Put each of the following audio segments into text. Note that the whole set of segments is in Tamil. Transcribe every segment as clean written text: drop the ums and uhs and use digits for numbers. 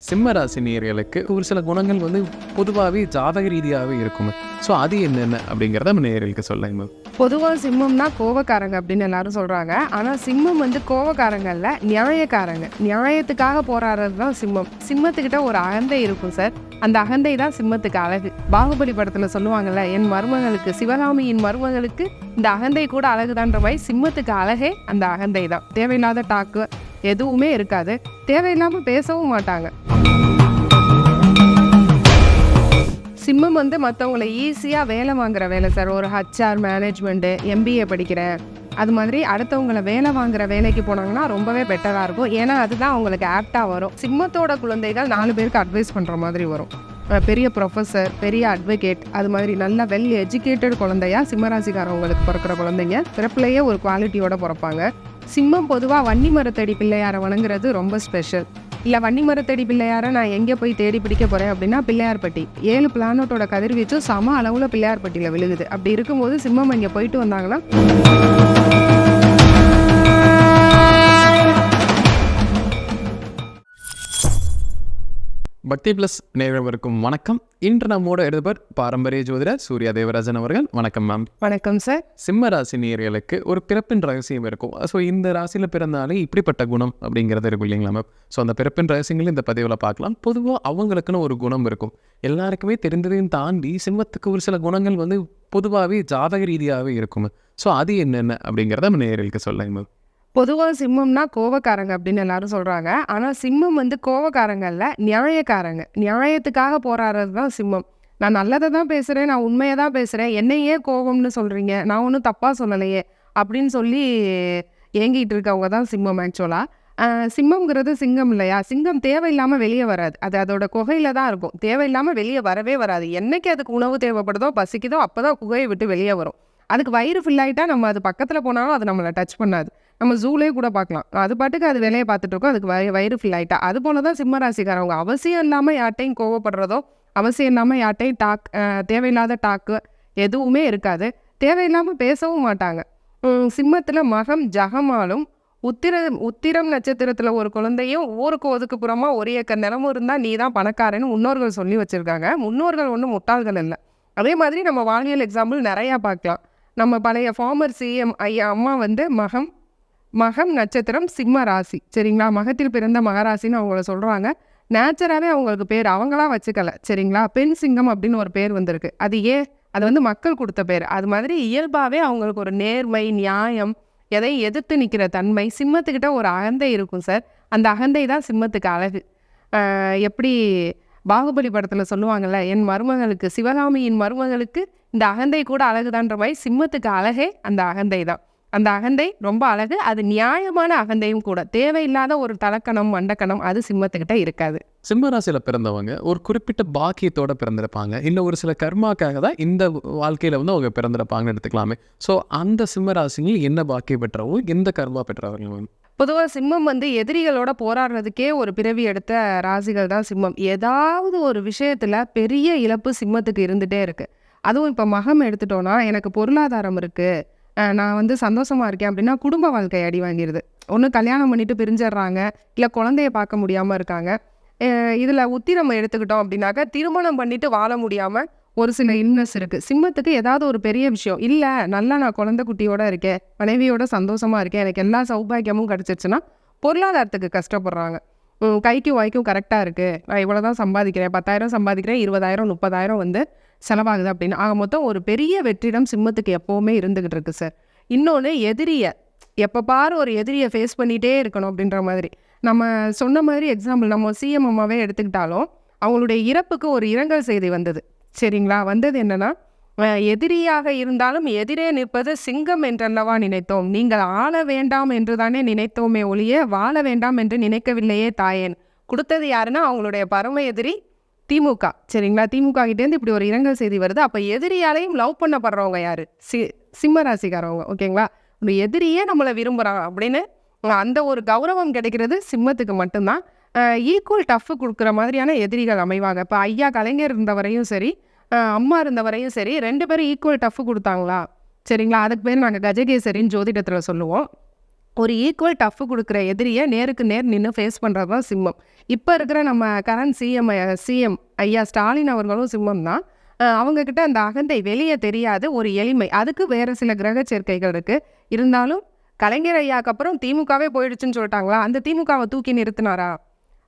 சிம்ம ராசி நேயர்களுக்கு ஒரு சில குணங்கள் பொதுவாகவே ஜாதக ரீதியாகவே இருக்குங்க. ஸோ அது என்னென்ன அப்படிங்கிறத நம்ம நேயர்களுக்கு சொல்லுங்க. பொதுவாக சிம்மம்னா கோவக்காரங்க அப்படின்னு எல்லாரும் சொல்கிறாங்க. ஆனால் சிம்மம் கோவக்காரங்கள்ல நியாயக்காரங்க. நியாயத்துக்காக போராடுறது தான் சிம்மம். சிம்மத்துக்கிட்ட ஒரு அகந்தை இருக்கும் சார். அந்த அகந்தை தான் சிம்மத்துக்கு அழகு. பாகுபலி படத்தில் சொல்லுவாங்கல்ல, என் மருமகளுக்கு, சிவகாமியின் மருமகளுக்கு இந்த அகந்தை கூட அழகுதான்ற மாதிரி சிம்மத்துக்கு அழகே அந்த அகந்தை தான். தேவையில்லாத டாக்கு எதுவுமே இருக்காது. தேவையில்லாமல் பேசவும் மாட்டாங்க. சிம்மம் மற்றவங்களை ஈஸியாக வேலை வாங்குற வேலை சார். ஒரு HR மேனேஜ்மெண்ட்டு, MBA படிக்கிறேன், அது மாதிரி அடுத்தவங்களை வேலை வாங்குற வேலைக்கு போனாங்கன்னா ரொம்பவே பெட்டராக இருக்கும். ஏன்னா அதுதான் அவங்களுக்கு ஆப்டாக வரும். சிம்மத்தோட குழந்தைகள் 4 பேருக்கு அட்வைஸ் பண்ணுற மாதிரி வரும். பெரிய ப்ரொஃபஸர், பெரிய அட்வொகேட், அது மாதிரி நல்ல வெல் எஜுகேட்டட் குழந்தையா சிம்மராசிக்காரவங்களுக்கு பிறக்கிற குழந்தைங்க பிறப்புலையே ஒரு குவாலிட்டியோட பிறப்பாங்க. சிம்மம் பொதுவாக வன்னி மரத்தடி பிள்ளையாரை வணங்குறது ரொம்ப ஸ்பெஷல். இல்லை வன்னி மரத்தடி பிள்ளையாரை நான் எங்கே போய் தேடி பிடிக்க போகிறேன் அப்படின்னா பிள்ளையார்பட்டி. 7 பிளானட்டோட கதிர்வீச்சும் சம அளவில் பிள்ளையார்பட்டியில் விழுகுது. அப்படி இருக்கும்போது சிம்மம் இங்கே போயிட்டு வந்தாங்கன்னா பக்தி பிளஸ் நேயர்களுக்கும் வணக்கம். இன்று நம்மோட எழுதுபர் பாரம்பரிய ஜோதிடர் சூர்யா தேவராஜன் அவர்கள். வணக்கம் மேம். வணக்கம் சார். சிம்ம ராசி நேயர்களுக்கு ஒரு பிறப்பின் ரகசியம் இருக்கும். ஸோ இந்த ராசியில் பிறந்தாலே இப்படிப்பட்ட குணம் அப்படிங்கிறது இருக்கும் இல்லைங்களா மேம்? ஸோ அந்த பிறப்பின் ரகசியங்களும் இந்த பதிவில் பார்க்கலாம். பொதுவாக அவங்களுக்குன்னு ஒரு குணம் இருக்கும். எல்லாருக்குமே தெரிந்ததையும் தாண்டி சிம்மத்துக்கு ஒரு சில குணங்கள் பொதுவாகவே ஜாதக ரீதியாகவே இருக்குங்க. ஸோ அது என்னென்ன அப்படிங்கிறத நம்ம நேயர்களுக்கு சொல்லுங்க மேம். பொதுவாக சிம்மம்னா கோவக்காரங்க அப்படின்னு எல்லாரும் சொல்கிறாங்க. ஆனால் சிம்மம் கோவக்காரங்கள்ல நியாயக்காரங்க. நியாயத்துக்காக போராடுறது தான் சிம்மம். நான் நல்லதை தான் பேசுகிறேன், நான் உண்மையை தான் பேசுகிறேன், என்னையே கோவம்னு சொல்கிறீங்க, நான் ஒன்றும் தப்பாக சொல்லலையே அப்படின்னு சொல்லி ஏங்கிட்டு இருக்கவங்க தான் சிம்மம். ஆக்சுவலாக சிம்மங்கிறது சிங்கம் இல்லையா? சிங்கம் தேவையில்லாமல் வெளியே வராது. அது அதோட குகையில் தான் இருக்கும். தேவையில்லாமல் வெளியே வரவே வராது. என்னைக்கு அதுக்கு உணவு தேவைப்படுதோ, பசிக்குதோ, அப்போ தான் குகையை விட்டு வெளியே வரும். அதுக்கு வயிறு ஃபில்லாயிட்டா நம்ம அது பக்கத்தில் போனாலும் அது நம்மளை டச் பண்ணாது. நம்ம ஜூலே கூட பார்க்கலாம். அது பாட்டுக்கு அது வேலையை பார்த்துட்டு இருக்கோம். அதுக்கு வயிறு ஃபில் ஆகிட்டா. அது போல தான் சிம்மராசிக்காரவங்க. அவசியம் இல்லாமல் யார்ட்டையும் கோவப்படுறதோ, அவசியம் இல்லாமல் யார்ட்டையும் தேவையில்லாத டாக்கு எதுவுமே இருக்காது. தேவையில்லாமல் பேசவும் மாட்டாங்க. சிம்மத்தில் மகம் ஜகமாலும் உத்திரம் நட்சத்திரத்தில் ஒரு குழந்தையும் ஊருக்கு ஒதுக்குப்புறமா 1 ஏக்கர் நிலமும் இருந்தால் நீ தான் பணக்காரன்னு முன்னோர்கள் சொல்லி வச்சுருக்காங்க. முன்னோர்கள் ஒன்றும் முட்டாள்கள் இல்லை. அதே மாதிரி நம்ம வாழ்வியல் எக்ஸாம்பிள் நிறையா பார்க்கலாம். நம்ம பழைய ஃபார்மர் CM ஐயா அம்மா மகம் நட்சத்திரம் சிம்ம ராசி, சரிங்களா? மகத்தில் பிறந்த மகராசின்னு அவங்கள சொல்கிறாங்க. நேச்சராகவே அவங்களுக்கு பேர் அவங்களா வச்சுக்கல, சரிங்களா? பெண் சிங்கம் அப்படின்னு ஒரு பேர் வந்திருக்கு. அது அது மக்கள் கொடுத்த பேர். அது மாதிரி இயல்பாகவே அவங்களுக்கு ஒரு நேர்மை, நியாயம், எதையும் எதிர்த்து நிற்கிற தன்மை, சிம்மத்துக்கிட்ட ஒரு அகந்தை இருக்கும் சார். அந்த அகந்தை தான் சிம்மத்துக்கு அழகு. எப்படி பாகுபலி படத்தில் சொல்லுவாங்கள்ல, என் மருமகளுக்கு, சிவகாமியின் மருமகளுக்கு இந்த அகந்தை கூட அழகுதான்ற மாதிரி சிம்மத்துக்கு அழகே அந்த அகந்தை தான். அந்த அகந்தை ரொம்ப அழகு. அது நியாயமான அகந்தையும் கூட. தேவையில்லாத ஒரு தலக்கணம், மண்டக்கணம் அது சிம்மத்துக்கிட்ட இருக்காது. சிம்ம ராசியில் பிறந்தவங்க ஒரு குறிப்பிட்ட பாக்கியத்தோட பிறந்திருப்பாங்க. இல்லை ஒரு சில கர்மாக்காக தான் இந்த வாழ்க்கையில் அவங்க பிறந்திருப்பாங்கன்னு எடுத்துக்கலாமே. ஸோ அந்த சிம்ம ராசிகள் என்ன பாக்கியம் பெற்றவோ, எந்த கர்மா பெற்றவர்கள்? பொதுவாக சிம்மம் எதிரிகளோட போராடுறதுக்கே ஒரு பிறவி எடுத்த ராசிகள் தான் சிம்மம். ஏதாவது ஒரு விஷயத்தில் பெரிய இழப்பு சிம்மத்துக்கு இருந்துகிட்டே இருக்குது. அதுவும் இப்போ மகம் எடுத்துட்டோன்னா, எனக்கு பொருளாதாரம் இருக்குது, நான் சந்தோஷமாக இருக்கேன் அப்படின்னா குடும்ப வாழ்க்கை அடி வாங்கிடுது. ஒன்று கல்யாணம் பண்ணிட்டு பிரிஞ்சிடுறாங்க, இல்லை குழந்தைய பார்க்க முடியாமல் இருக்காங்க. இதில் உத்திரம் எடுத்துக்கிட்டோம் அப்படின்னாக்கா திருமணம் பண்ணிட்டு வாழ முடியாமல் ஒரு சில இல்னஸ் இருக்குது. சிம்மத்துக்கு ஏதாவது ஒரு பெரிய விஷயம் இல்லை, நல்லா நான் குழந்தை குட்டியோடு இருக்கேன், மனைவியோட சந்தோஷமாக இருக்கேன், எனக்கு எல்லா சௌபாகியமும் கிடச்சிருச்சுன்னா பொருளாதாரத்துக்கு கஷ்டப்படுறாங்க. கைக்கும் வாய்க்கும் கரெக்டாக இருக்குது, நான் இவ்வளோ தான் சம்பாதிக்கிறேன், 10,000 சம்பாதிக்கிறேன், 20,000 30,000 செலவாகுது அப்படின்னு. ஆக மொத்தம் ஒரு பெரிய வெற்றிடம் சிம்மத்துக்கு எப்போவுமே இருந்துக்கிட்டு இருக்குது சார். இன்னொன்று, எதிரியை எப்போ பாரு ஒரு எதிரியை ஃபேஸ் பண்ணிகிட்டே இருக்கணும் அப்படின்ற மாதிரி. நம்ம சொன்ன மாதிரி எக்ஸாம்பிள் நம்ம CM அம்மாவே எடுத்துக்கிட்டாலும் அவங்களுடைய இறப்புக்கு ஒரு இரங்கல் செய்தி வந்தது, சரிங்களா? வந்தது என்னென்னா, எதிரியாக இருந்தாலும் எதிரே நிற்பது சிங்கம் என்றல்லவா நினைத்தோம், நீங்கள் ஆள வேண்டாம் என்று தானே நினைத்தோமே ஒழிய வாழ வேண்டாம் என்று நினைக்கவில்லையே தாயேன். கொடுத்தது யாருன்னா அவங்களுடைய பரம எதிரி திமுக, சரிங்களா? திமுக கிட்டேருந்து இப்படி ஒரு இரங்கல் செய்தி வருது. அப்போ எதிரியாலையும் லவ் பண்ணப்படுறவங்க யார்? சிம்மராசிக்காரவங்க, ஓகேங்களா? ஒரு எதிரியே நம்மளை விரும்புகிறாங்க அப்படின்னு அந்த ஒரு கௌரவம் கிடைக்கிறது சிம்மத்துக்கு மட்டும்தான். ஈக்குவல் டஃப்பு கொடுக்குற மாதிரியான எதிரிகள் அமைவாங்க. இப்போ ஐயா கலைஞர் இருந்தவரையும் சரி, அம்மா இருந்தவரையும் சரி, 2 பேரும் ஈக்குவல் டஃப்பு கொடுத்தாங்களா, சரிங்களா? அதுக்கு பேர் நாங்கள் கஜகேசரின்னு ஜோதிடத்தில் சொல்லுவோம். ஒரு ஈக்குவல் டஃப் கொடுக்குற எதிரியை நேருக்கு நேர் நின்று ஃபேஸ் பண்ணுறது தான் சிம்மம். இப்போ இருக்கிற நம்ம கரண்ட் சிஎம் ஐயா ஸ்டாலின் அவர்களும் சிம்மம் தான். அவங்கக்கிட்ட அந்த அகந்தை வெளியே தெரியாது, ஒரு எளிமை. அதுக்கு வேறு சில கிரக சேர்க்கைகள் இருக்குது. இருந்தாலும் கலைஞர் ஐயாவுக்கு அப்புறம் திமுகவே போயிடுச்சுன்னு சொல்லிட்டாங்களா, அந்த திமுகவை தூக்கி நிறுத்தினாரா?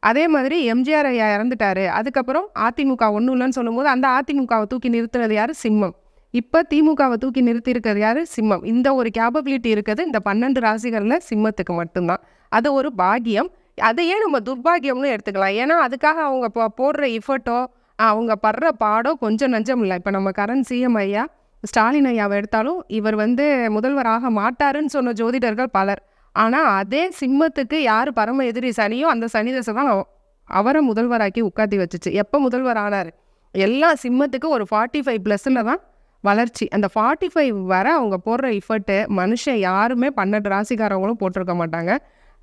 அதே மாதிரி எம்ஜிஆர் ஐயா இறந்துட்டாரு, அதுக்கப்புறம் அதிமுக ஒன்றும் இல்லைன்னு சொல்லும்போது அந்த அதிமுகவை தூக்கி நிறுத்துனது யார்? சிம்மம். இப்போ திமுகவை தூக்கி நிறுத்தி இருக்கிறது யார்? சிம்மம். இந்த ஒரு கேப்பபிலிட்டி இருக்குது இந்த 12 ராசிகளில் சிம்மத்துக்கு மட்டும்தான். அது ஒரு பாக்கியம். அதையே நம்ம துர்பாகியம்னு எடுத்துக்கலாம். ஏன்னா அதுக்காக அவங்க போடுற எஃபர்ட்டோ அவங்க படுற பாடோ கொஞ்சம் நஞ்சம் இல்லை. இப்போ நம்ம கரண்ட் சிஎம் ஐயா ஸ்டாலின் ஐயாவை எடுத்தாலும் இவர் முதல்வராக மாட்டாருன்னு சொன்ன ஜோதிடர்கள் பலர். ஆனால் அதே சிம்மத்துக்கு யார் பரம எதிரி சனியோ அந்த சனி தசை தான் அவரை முதல்வராக்கி உட்காத்தி வச்சுச்சு. எப்போ முதல்வர் ஆனார்? எல்லாம் சிம்மத்துக்கு ஒரு 45+ தான் வளர்ச்சி. அந்த 45 வர அவங்க போடுற எஃபர்ட்டு மனுஷன் யாருமே 12 ராசிக்காரவங்களும் போட்டிருக்க மாட்டாங்க.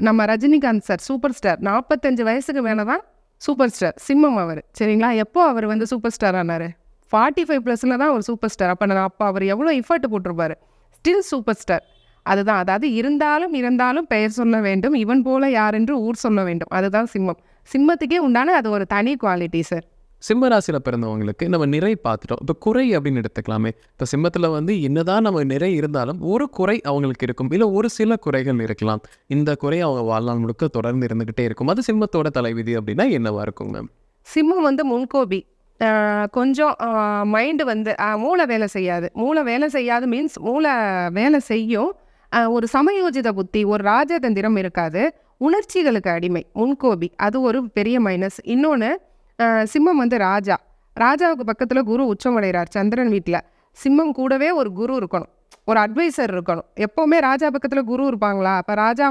நம்ம ரஜினிகாந்த் சார் சூப்பர் ஸ்டார் 45 வயசுக்கு மேலே தான் சூப்பர் ஸ்டார். சிம்மம் அவர், சரிங்களா? எப்போ அவர் சூப்பர் ஸ்டார் ஆனார்? 45+ தான் ஒரு சூப்பர் ஸ்டார். அப்போ அவர் எவ்வளோ எஃபர்ட் போட்டிருப்பாரு. Still super star. அதுதான், அதாவது இருந்தாலும் பெயர் சொல்ல வேண்டும், இவன் போல யார் என்று ஊர் சொல்ல வேண்டும். அதுதான் சிம்மம். சிம்மத்துக்கே உண்டான அது ஒரு தனி குவாலிட்டி சார். சிம்ம ராசியில் பிறந்தவங்களுக்கு நம்ம நிறை பார்த்துட்டோம். இப்போ குறை அப்படின்னு எடுத்துக்கலாமே. இப்போ சிம்மத்தில் என்னதான் நம்ம நிறை இருந்தாலும் ஒரு குறை அவங்களுக்கு இருக்கும், இல்லை ஒரு சில குறைகள் இருக்கலாம். இந்த குறை அவங்க வாழ்நாள் முழுக்க தொடர்ந்து இருந்துக்கிட்டே இருக்கும். அது சிம்மத்தோட தலைவிதி அப்படின்னா என்னவா இருக்கும் மேம்? சிம்மம் முன்கோபி. கொஞ்சம் மைண்டு மூளை வேலை செய்யாது. மூளை வேலை செய்யாது மீன்ஸ் மூளை வேலை செய்யும். ஒரு சமயோஜித புத்தி, ஒரு ராஜதந்திரம் இருக்காது. உணர்ச்சிகளுக்கு அடிமை, முன்கோபி. அது ஒரு பெரிய மைனஸ். இன்னொன்று, சிம்மம் ராஜாவுக்கு பக்கத்தில் குரு உச்சம் அடைகிறார் சந்திரன் வீட்டில். சிம்மம் கூடவே ஒரு குரு இருக்கணும், ஒரு அட்வைசர் இருக்கணும். எப்போவுமே ராஜா பக்கத்தில் குரு இருப்பாங்களா? அப்போ ராஜா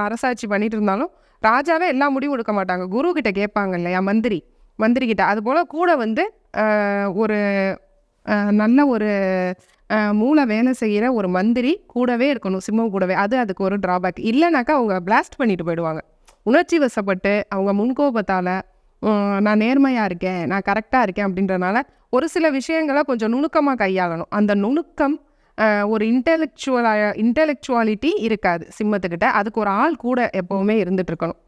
அரசாட்சி பண்ணிட்டு இருந்தாலும் ராஜாவே எல்லா முடிவும் எடுக்க மாட்டாங்க, குரு கிட்ட கேட்பாங்க இல்லையா, மந்திரி கிட்ட. அதுபோல் கூட ஒரு நல்ல ஒரு மூளை வேலை செய்கிற ஒரு மந்திரி கூடவே இருக்கணும், சிம்மம் கூடவே. அதுக்கு ஒரு ட்ராபேக். இல்லைனாக்கா அவங்க பிளாஸ்ட் பண்ணிட்டு போயிடுவாங்க. உணர்ச்சி வசப்பட்டு அவங்க முன்கோபத்தால் நான் நேர்மையாக இருக்கேன், நான் கரெக்டாக இருக்கேன் அப்படின்றனால ஒரு சில விஷயங்களை கொஞ்சம் நுணுக்கமாக கையாளணும். அந்த நுணுக்கம், ஒரு இன்டெலெக்சுவாலிட்டி இருக்காது சிம்மத்துக்கிட்ட. அதுக்கு ஒரு ஆள் கூட எப்போவுமே இருந்துட்டு இருக்கணும்.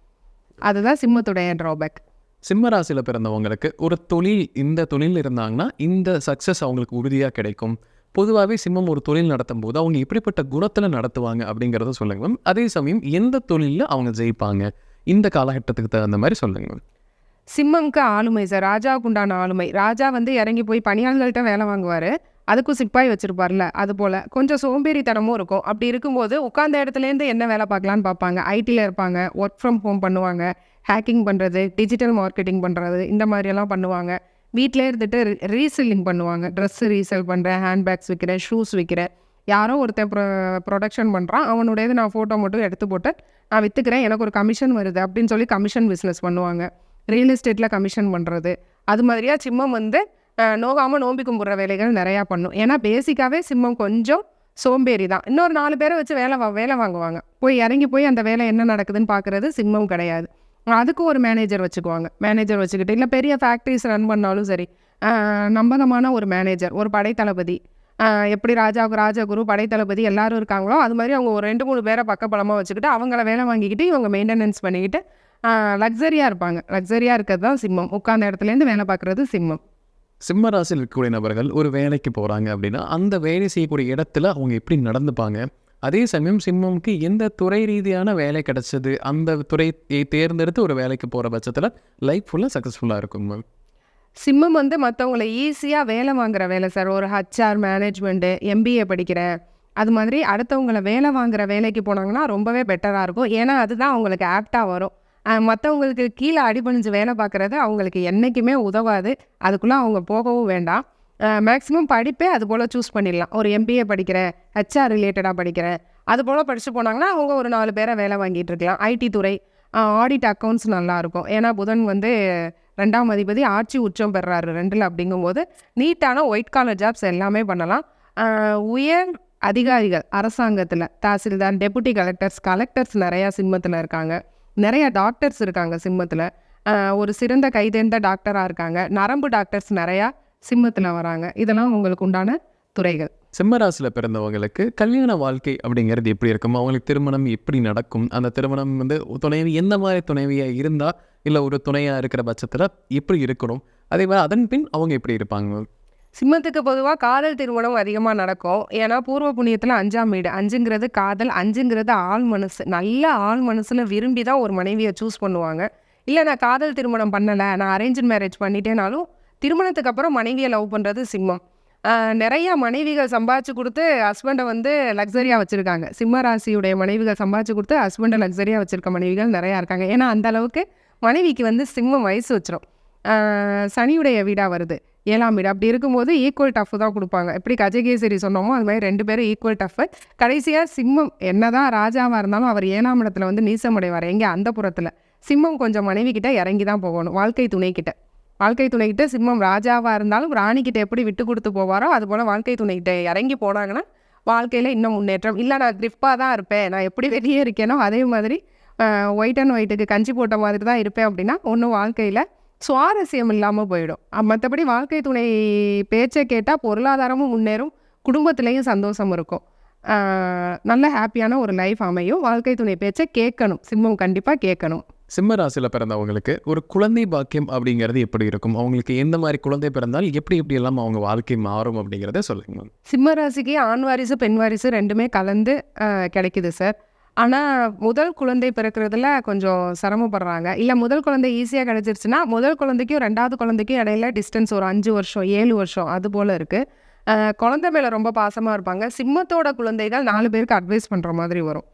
அதுதான் சிம்மத்துடைய ட்ராபேக். சிம்ம ராசியில் பிறந்தவங்களுக்கு ஒரு தொழில், இந்த தொழில் இருந்தாங்கன்னா இந்த சக்ஸஸ் அவங்களுக்கு உறுதியாக கிடைக்கும். பொதுவாகவே சிம்மம் ஒரு தொழில் நடத்தும் போது அவங்க எப்படிப்பட்ட குணத்தில் நடத்துவாங்க அப்படிங்கிறத சொல்லுங்க மேம். அதே சமயம் எந்த தொழிலில் அவங்க ஜெயிப்பாங்க இந்த காலகட்டத்துக்கு தகுந்த மாதிரி சொல்லுங்க மேம். சிம்மம்க்கு ஆளுமை சார், ராஜாவுக்கு உண்டான ஆளுமை. ராஜா இறங்கி போய் பணியாளர்கள்ட்ட வேலை வாங்குவார், அதுக்கும் சிப்பாய் வச்சுருப்பார்ல, அது போல் கொஞ்சம் சோம்பேறித்தனமும் இருக்கும். அப்படி இருக்கும்போது உட்காந்த இடத்துலேருந்து என்ன வேலை பார்க்கலான்னு பார்ப்பாங்க. ஐடியில் இருப்பாங்க, ஒர்க் ஃப்ரம் ஹோம் பண்ணுவாங்க, ஹேக்கிங் பண்ணுறது, டிஜிட்டல் மார்க்கெட்டிங் பண்ணுறது, இந்த மாதிரியெல்லாம் பண்ணுவாங்க. வீட்டிலே இருந்துட்டு ரீசெல்லிங் பண்ணுவாங்க. ட்ரெஸ்ஸு ரீசெல் பண்ணுறேன், ஹேண்ட்பேக்ஸ் விற்கிறேன், ஷூஸ் விற்கிறேன். யாரோ ஒருத்தன் ப்ரொடக்ஷன் பண்ணுறான், அவனுடையது நான் ஃபோட்டோ மட்டும் எடுத்து போட்டு நான் விற்றுக்கிறேன், எனக்கு ஒரு கமிஷன் வருது அப்படின்னு சொல்லி கமிஷன் பிஸ்னஸ் பண்ணுவாங்க. ரியல் எஸ்டேட்டில் கமிஷன் பண்ணுறது, அது மாதிரியா சிம்மம் நோகாமல் நோம்பி கும்பிட்ற வேலைகள் நிறையா பண்ணும். ஏன்னா பேசிக்காகவே சிம்மம் கொஞ்சம் சோம்பேறி தான். இன்னொரு 4 பேரை வச்சு வேலை வாங்குவாங்க. இறங்கி போய் அந்த வேலை என்ன நடக்குதுன்னு பார்க்குறது சிம்மம் கிடையாது. அதுக்கு ஒரு மேனேஜர் வச்சுக்குவாங்க. மேனேஜர் வச்சுக்கிட்டு, இல்லை பெரிய ஃபேக்ட்ரிஸ் ரன் பண்ணாலும் சரி, நம்பகமான ஒரு மேனேஜர், ஒரு படைத்தளபதி. எப்படி ராஜாவுக்கு ராஜகுரு, படைத்தளபதி எல்லாரும் இருக்காங்களோ அது மாதிரி அவங்க ஒரு 2-3 பேரை பக்கபலமாக வச்சுக்கிட்டு அவங்கள வேலை வாங்கிக்கிட்டு இவங்க மெயின்டெனன்ஸ் பண்ணிக்கிட்டு லக்ஸரியாக இருப்பாங்க. லக்ஸரியாக இருக்கிறது தான் சிம்மம். உட்கார்ந்த இடத்துலேருந்து வேலை பார்க்குறது சிம்மம். சிம்ம ராசியில் இருக்கக்கூடிய நபர்கள் ஒரு வேலைக்கு போகிறாங்க அப்படின்னா அந்த வேலை செய்யக்கூடிய இடத்துல அவங்க எப்படி நடந்துப்பாங்க? அதே சமயம் சிம்மம்க்கு எந்த துறை ரீதியான வேலை கிடைச்சது, அந்த துறையை தேர்ந்தெடுத்து ஒரு வேலைக்கு போகிற பட்சத்தில் லைஃப் ஃபுல்லாக சக்ஸஸ்ஃபுல்லாக இருக்கும் மேம்? சிம்மம் மற்றவங்களை ஈஸியாக வேலை வாங்குற வேலை சார். ஒரு ஹச்ஆர், மேனேஜ்மெண்ட்டு, எம்பிஏ படிக்கிறேன், அது மாதிரி அடுத்தவங்களை வேலை வாங்குற வேலைக்கு போனாங்கன்னா ரொம்பவே பெட்டராக இருக்கும். ஏன்னா அதுதான் அவங்களுக்கு ஆப்டாக வரும். மற்றவங்களுக்கு கீழே அடிபணிஞ்சு வேலை பார்க்குறது அவங்களுக்கு என்றைக்குமே உதவாது. அதுக்குள்ளே அவங்க போகவும் வேண்டாம். மேக்ஸிமம் படிப்பே அது போல் சூஸ் பண்ணிடலாம். ஒரு எம்பிஏ படிக்கிறேன், ஹெச்ஆர் ரிலேட்டடாக படிக்கிறேன், அது போல் படித்து போனாங்கன்னா அவங்க ஒரு 4 பேரை வேலை வாங்கிட்டு இருக்கலாம். ஐடி துறை, ஆடிட், அக்கௌண்ட்ஸ் நல்லாயிருக்கும். ஏன்னா புதன் 2ஆம் அதிபதி ஆட்சி உச்சம் பெறாரு 2ல். அப்படிங்கும்போது நீட்டான ஒயிட் காலர் ஜாப்ஸ் எல்லாமே பண்ணலாம். உயர் அதிகாரிகள் அரசாங்கத்தில் தாசில்தார், டெபுட்டி கலெக்டர்ஸ் நிறையா சிம்மத்தில் இருக்காங்க. நிறைய டாக்டர்ஸ் இருக்காங்க சிம்மத்தில். ஒரு சிறந்த கைதேர்ந்த டாக்டராக இருக்காங்க. நரம்பு டாக்டர்ஸ் நிறையா சிம்மத்தில் வராங்க. இதெல்லாம் உங்களுக்கு உண்டான துறைகள். சிம்ம ராசியில் பிறந்தவங்களுக்கு கல்யாண வாழ்க்கை அப்படிங்கிறது எப்படி இருக்கும்? அவங்களுக்கு திருமணம் எப்படி நடக்கும்? அந்த திருமணம் வந்து துணைவி எந்த மாதிரி துணைவியாக இருந்தால், இல்லை ஒரு துணையாக இருக்கிற பட்சத்தில் எப்படி இருக்கணும்? அதே மாதிரி அதன் பின் அவங்க எப்படி இருப்பாங்க? சிம்மத்துக்கு பொதுவாக காதல் திருமணம் அதிகமாக நடக்கும். ஏன்னா பூர்வ புண்ணியத்தில் 5ஆம் வீடு. 5ங்கிறது காதல், 5ங்கிறது ஆள் மனசு. நல்ல ஆள் மனசில் விரும்பி தான் ஒரு மனைவியை சூஸ் பண்ணுவாங்க. இல்லை நான் காதல் திருமணம் பண்ணலை, நான் அரேஞ்ச் மேரேஜ் பண்ணிட்டேனாலும் திருமணத்துக்கு அப்புறம் மனைவியை லவ் பண்ணுறது சிம்மம். நிறைய மனைவிகள் சம்பாதிச்சு கொடுத்து ஹஸ்பண்டை வந்து லக்ஸரியாக வச்சுருக்காங்க. சிம்ம ராசியுடைய மனைவிகள் சம்பாதிச்சு கொடுத்து ஹஸ்பண்டை லக்ஸரியாக வச்சுருக்க மனைவிகள் நிறையா இருக்காங்க. ஏன்னா அந்த அளவுக்கு மனைவிக்கு வந்து சிம்மம் வயசு வச்சிரும். சனியுடைய வீடாக வருது, 7ஆம் வீடு. அப்படி இருக்கும்போது ஈக்குவல் டஃப் தான் கொடுப்பாங்க. எப்படி கஜகேசரி சொன்னோமோ அது மாதிரி 2 பேரும் ஈக்குவல் டஃப். கடைசியாக சிம்மம் என்னதான் ராஜாவாக இருந்தாலும் அவர் 7ஆம் இடத்துல வந்து நீசமடைவார். எங்கே? அந்த புறத்தில். சிம்மம் கொஞ்சம் மனைவி கிட்ட இறங்கி தான் போகணும். வாழ்க்கை துணைக்கிட்ட சிம்மம் ராஜாவாக இருந்தாலும் ராணிக்கிட்ட எப்படி விட்டு கொடுத்து போவாரோ அதுபோல் வாழ்க்கை துணைக்கிட்ட இறங்கி போனாங்கன்னா வாழ்க்கையில் இன்னும் முன்னேற்றம். இல்லை நான் கிரிப்பாக தான் இருப்பேன், நான் எப்படி வெளியே இருக்கேனோ அதே மாதிரி ஒயிட் அண்ட் ஒயிட்டுக்கு கஞ்சி போட்ட மாதிரி தான் இருப்பேன் அப்படின்னா ஒன்றும் வாழ்க்கையில் சுவாரஸ்யம் இல்லாமல் போயிடும். மற்றபடி வாழ்க்கை துணை பேச்சை கேட்டால் பொருளாதாரமும் முன்னேறும், குடும்பத்துலேயும் சந்தோஷம் இருக்கும், நல்ல ஹாப்பியான ஒரு லைஃப் அமையும். வாழ்க்கை துணை பேச்சை கேட்கணும், சிம்மம் கண்டிப்பாக கேட்கணும். சிம்ம ராசியில் பிறந்தவங்களுக்கு ஒரு குழந்தை பாக்கியம் அப்படிங்கிறது எப்படி இருக்கும்? அவங்களுக்கு எந்த மாதிரி குழந்தை பிறந்தால் எப்படி எல்லாம் அவங்க வாழ்க்கை மாறும் அப்படிங்கிறத சொல்லுங்க. சிம்ம ராசிக்கு ஆண் வாரிசு பெண் வாரிசு 2மே கலந்து கிடைக்குது சார். ஆனால் முதல் குழந்தை பிறக்கிறதுல கொஞ்சம் சிரமப்படுறாங்க. இல்லை முதல் குழந்தை ஈஸியாக கிடச்சிருச்சுன்னா முதல் குழந்தைக்கும் 2வது குழந்தைக்கும் இடையில டிஸ்டன்ஸ் ஒரு 5 வருஷம் 7 வருஷம் அது போல் இருக்குது. குழந்தை மேலே ரொம்ப பாசமாக இருப்பாங்க. சிம்மத்தோட குழந்தைகள் 4 பேருக்கு அட்வைஸ் பண்ணுற மாதிரி வரும்.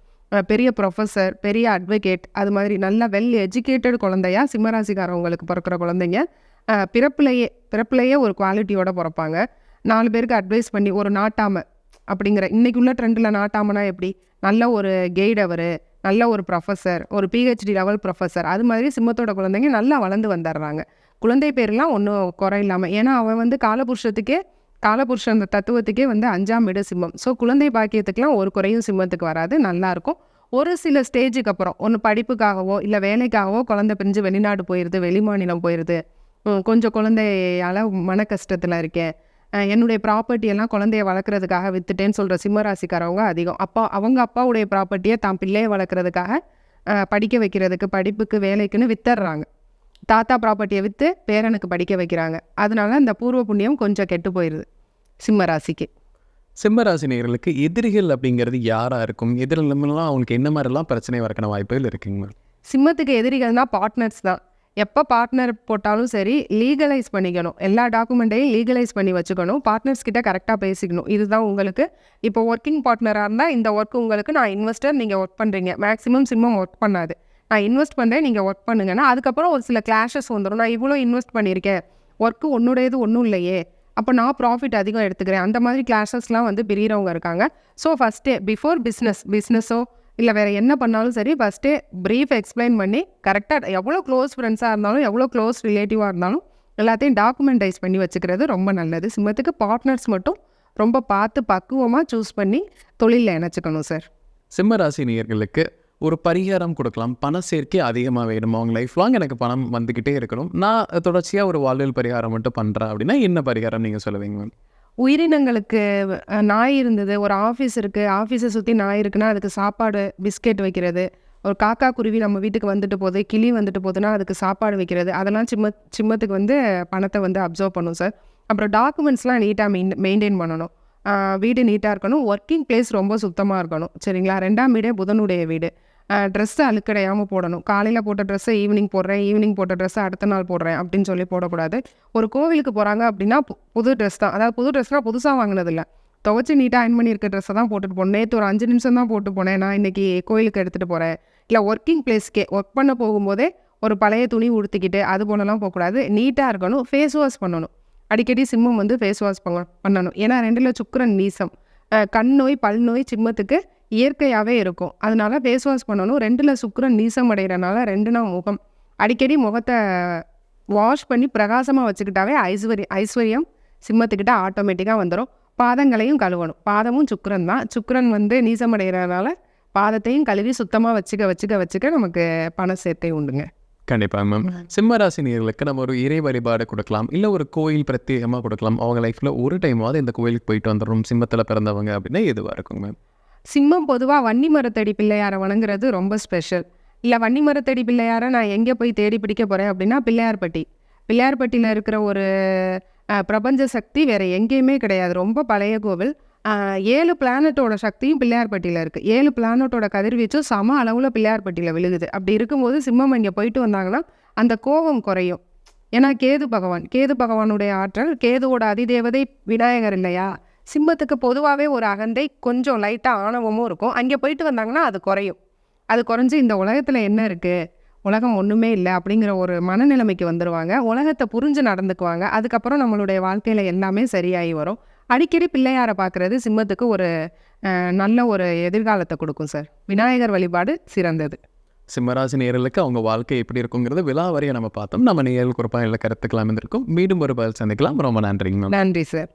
பெரிய ப்ரொஃபஸர், பெரிய அட்வொகேட், அது மாதிரி நல்ல வெல் எஜுகேட்டட் குழந்தையா சிம்மராசிக்காரவங்களுக்கு பிறக்கிற குழந்தைங்க பிறப்புலையே ஒரு குவாலிட்டியோட பிறப்பாங்க. 4 பேருக்கு அட்வைஸ் பண்ணி ஒரு நாட்டாமை அப்படிங்கிற இன்றைக்கி உள்ள ட்ரெண்டில் நாட்டாமனா எப்படி நல்ல ஒரு கைடு, அவர் நல்ல ஒரு ப்ரொஃபஸர், ஒரு PhD லெவல் ப்ரொஃபஸர், அது மாதிரி சிம்மத்தோட குழந்தைங்க நல்லா வளர்ந்து வந்துடுறாங்க. குழந்தை பேர்லாம் ஒன்றும் குறை இல்லாமல். ஏன்னா அவன் வந்து காலபுருஷன் தத்துவத்துக்கே வந்து 5ஆம் வீடு சிம்மம். ஸோ குழந்தை பாக்கியத்துக்கெலாம் ஒரு குறையும் சிம்மத்துக்கு வராது, நல்லாயிருக்கும். ஒரு சில ஸ்டேஜுக்கு அப்புறம் ஒன்று படிப்புக்காகவோ இல்லை வேலைக்காகவோ குழந்தை பிரிஞ்சு வெளிநாடு போயிடுது, வெளிமாநிலம் போயிடுது, கொஞ்சம் குழந்தையால் மன கஷ்டத்தில் இருக்கேன், என்னுடைய ப்ராப்பர்ட்டியெல்லாம் குழந்தைய வளர்க்குறதுக்காக விற்றுட்டேன்னு சொல்கிற சிம்மராசிக்காரவங்க அதிகம். அவங்க அப்பாவுடைய ப்ராப்பர்ட்டியை தான் பிள்ளையை வளர்க்குறதுக்காக படிக்க வைக்கிறதுக்கு, படிப்புக்கு, வேலைக்குன்னு வித்துடுறாங்க. தாத்தா ப்ராப்பர்ட்டியை விற்று பேரனுக்கு படிக்க வைக்கிறாங்க. அதனால இந்த பூர்வ புண்ணியம் கொஞ்சம் கெட்டு போயிடுது சிம்ம ராசிக்கு. சிம்ம ராசி நேயர்களுக்கு எதிரிகள் அப்படிங்கிறது யாராக இருக்கும்? எதிரிலாம் அவங்களுக்கு என்ன மாதிரிலாம் பிரச்சனை வரக்கான வாய்ப்புகள் இருக்குங்க? சிம்மத்துக்கு எதிரிகள்னால் பார்ட்னர்ஸ் தான். எப்போ பார்ட்னர் போட்டாலும் சரி லீகலைஸ் பண்ணிக்கணும். எல்லா டாக்குமெண்ட்டையும் லீகலைஸ் பண்ணி வச்சுக்கணும். பார்ட்னர்ஸ் கிட்ட கரெக்டாக பேசிக்கணும். இதுதான் உங்களுக்கு இப்போ ஒர்க்கிங் பார்ட்னராக இருந்தால் இந்த ஒர்க் உங்களுக்கு, நான் இன்வெஸ்டர், நீங்கள் ஒர்க் பண்ணுறீங்க. மேக்ஸிமம் சிம்மம் ஒர்க் பண்ணாது. நான் இன்வெஸ்ட் பண்ணுறேன், நீங்கள் ஒர்க் பண்ணுங்கன்னா அதுக்கப்புறம் ஒரு சில கிளாஷஸ் வந்துடும். நான் இவ்வளோ இன்வெஸ்ட் பண்ணியிருக்கேன், ஒர்க்கு உன்னுடையது ஒன்றும் இல்லையே, அப்போ நான் ப்ராஃபிட் அதிகம் எடுத்துக்கிறேன், அந்த மாதிரி கிளாஷஸ்லாம் வந்து பிரிகிறவங்க இருக்காங்க. ஸோ ஃபஸ்ட்டே பிஃபோர் பிஸ்னஸோ இல்லை வேறு என்ன பண்ணாலும் சரி ஃபஸ்ட்டே ப்ரீஃப் எக்ஸ்பிளைன் பண்ணி கரெக்டாக எவ்வளோ க்ளோஸ் ஃப்ரெண்ட்ஸாக இருந்தாலும் எவ்வளோ க்ளோஸ் ரிலேட்டிவாக இருந்தாலும் எல்லாத்தையும் டாக்குமெண்டைஸ் பண்ணி வச்சுக்கிறது ரொம்ப நல்லது. சிம்மத்துக்கு பார்ட்னர்ஸ் மட்டும் ரொம்ப பார்த்து பக்குவமாக சூஸ் பண்ணி தொழிலில் இணைச்சிக்கணும் சார். சிம்ம ராசி நேயர்களுக்கு ஒரு பரிகாரம் கொடுக்கலாம். பண சேர்க்கை அதிகமாக வேணும், அவங்க லைஃப் லாங் எனக்கு பணம் வந்துக்கிட்டே இருக்கணும், நான் தொடர்ச்சியாக ஒரு வாழ்வியல் பரிகாரம் மட்டும் பண்ணுறேன் அப்படின்னா என்ன பரிகாரம் நீங்கள் சொல்லுவீங்க? உயிரினங்களுக்கு நாய் இருந்தது, ஒரு ஆஃபீஸ் இருக்குது, ஆஃபீஸை சுற்றி நாய் இருக்குன்னா அதுக்கு சாப்பாடு பிஸ்கெட் வைக்கிறது, ஒரு காக்கா குருவி நம்ம வீட்டுக்கு வந்துட்டு போகுது, கிளி வந்துட்டு போகுதுன்னா அதுக்கு சாப்பாடு வைக்கிறது, அதெல்லாம் சிம்மத்துக்கு வந்து பணத்தை வந்து அப்சர்வ் பண்ணும் சார். அப்புறம் டாக்குமெண்ட்ஸ்லாம் நீட்டாக மெயின்டைன் பண்ணணும். வீடு நீட்டாக இருக்கணும். ஒர்க்கிங் பிளேஸ் ரொம்ப சுத்தமாக இருக்கணும். சரிங்களா? 2ஆம் வீடே புதனுடைய வீடு. ட்ரெஸ்ஸை அழுக்கடையாமல் போடணும். காலையில் போட்ட ட்ரெஸ்ஸை ஈவினிங் போடுறேன், ஈவினிங் போட்ட ட்ரெஸ்ஸை அடுத்த நாள் போடுறேன் அப்படின்னு சொல்லி போடக்கூடாது. ஒரு கோவிலுக்கு போகிறாங்க அப்படின்னா புது ட்ரெஸ் தான், அதாவது புது ட்ரெஸ்னால் புதுசாக வாங்கினதில்ல, துவச்சி நீட்டாக அயன் பண்ணியிருக்க ட்ரெஸ்ஸை தான் போட்டுட்டு போனேன். நேற்று ஒரு 5 நிமிஷம் தான் போட்டு போனேன், நான் இன்றைக்கி கோவிலுக்கு எடுத்துகிட்டு போகிறேன். இல்லை ஒர்க்கிங் பிளேஸ்க்கே ஒர்க் பண்ண போகும்போதே ஒரு பழைய துணி உடுத்திக்கிட்டு அது போலலாம் போகக்கூடாது. நீட்டாக இருக்கணும். ஃபேஸ் வாஷ் பண்ணணும். அடிக்கடி சிம்மம் வந்து ஃபேஸ் வாஷ் பண்ணணும். ஏன்னா 2ல் சுக்கிரன் நீசம். கண் நோய், பல் நோய் சிம்மத்துக்கு இயற்கையாகவே இருக்கும். அதனால ஃபேஸ் வாஷ் பண்ணணும். 2ல் சுக்கிரன் நீசம் அடைகிறனால 2னா முகம். அடிக்கடி முகத்தை வாஷ் பண்ணி பிரகாசமாக வச்சுக்கிட்டாவே ஐஸ்வர்யம் சிம்மத்துக்கிட்ட ஆட்டோமேட்டிக்காக வந்துடும். பாதங்களையும் கழுவணும். பாதமும் சுக்கிரன் தான். சுக்கிரன் வந்து நீசம் அடைகிறனால பாதத்தையும் கழுவி சுத்தமாக வச்சுக்க நமக்கு பண சேர்க்கை உண்டுங்க. கண்டிப்பாக மேம். சிம்ம ராசி நேயர்களுக்கு நம்ம ஒரு இறை வழிபாடு கொடுக்கலாம், இல்லை ஒரு கோயில் பிரத்யேகமாக கொடுக்கலாம். அவங்க லைஃப்பில் ஒரு டைமாவது இந்த கோயிலுக்கு போயிட்டு வந்துடும் சிம்மத்தில் பிறந்தவங்க அப்படின்னா எதுவாக இருக்குங்க மேம்? சிம்மம் பொதுவாக வன்னி மரத்தடி பிள்ளையாரை வணங்குறது ரொம்ப ஸ்பெஷல். இல்லை வன்னி மரத்தடி பிள்ளையாரை நான் எங்கே போய் தேடி பிடிக்க போகிறேன் அப்படின்னா பிள்ளையார்பட்டி. பிள்ளையார்பட்டியில் இருக்கிற ஒரு பிரபஞ்ச சக்தி வேறு எங்கேயுமே கிடையாது. ரொம்ப பழைய கோவில். 7 பிளானட்டோட சக்தியும் பிள்ளையார்பட்டியில் இருக்குது. 7 பிளானட்டோட கதிர்வீச்சும் சம அளவில் பிள்ளையார்பட்டியில் விழுகுது. அப்படி இருக்கும்போது சிம்மம் இங்கே போயிட்டு வந்தாங்கன்னா அந்த கோபம் குறையும். ஏன்னா கேது பகவானுடைய ஆற்றல், கேதுவோட அதிதேவதை விநாயகர் இல்லையா? சிம்மத்துக்கு பொதுவாகவே ஒரு அகந்தை, கொஞ்சம் லைட்டாக ஆணவமும் இருக்கும். அங்கே போயிட்டு வந்தாங்கன்னா அது குறையும். அது குறைஞ்சி இந்த உலகத்தில் என்ன இருக்குது, உலகம் ஒன்றுமே இல்லை அப்படிங்கிற ஒரு மனநிலைமைக்கு வந்துடுவாங்க. உலகத்தை புரிஞ்சு நடந்துக்குவாங்க. அதுக்கப்புறம் நம்மளுடைய வாழ்க்கையில் எல்லாமே சரியாகி வரும். அடிக்கடி பிள்ளையாரை பார்க்குறது சிம்மத்துக்கு ஒரு நல்ல ஒரு எதிர்காலத்தை கொடுக்கும் சார். விநாயகர் வழிபாடு சிறந்தது. சிம்மராசி நேயர்களுக்கு அவங்க வாழ்க்கை எப்படி இருக்குங்கிறத விலாவரியாக நம்ம பார்த்தோம். நம்ம நேயர்களுக்கு ஒரு பயனுள்ள கருத்துக்கெல்லாம் இருந்திருக்கும். மீண்டும் ஒரு பதில் சந்திக்கலாம். ரொம்ப நன்றிங்க மேம். நன்றி சார்.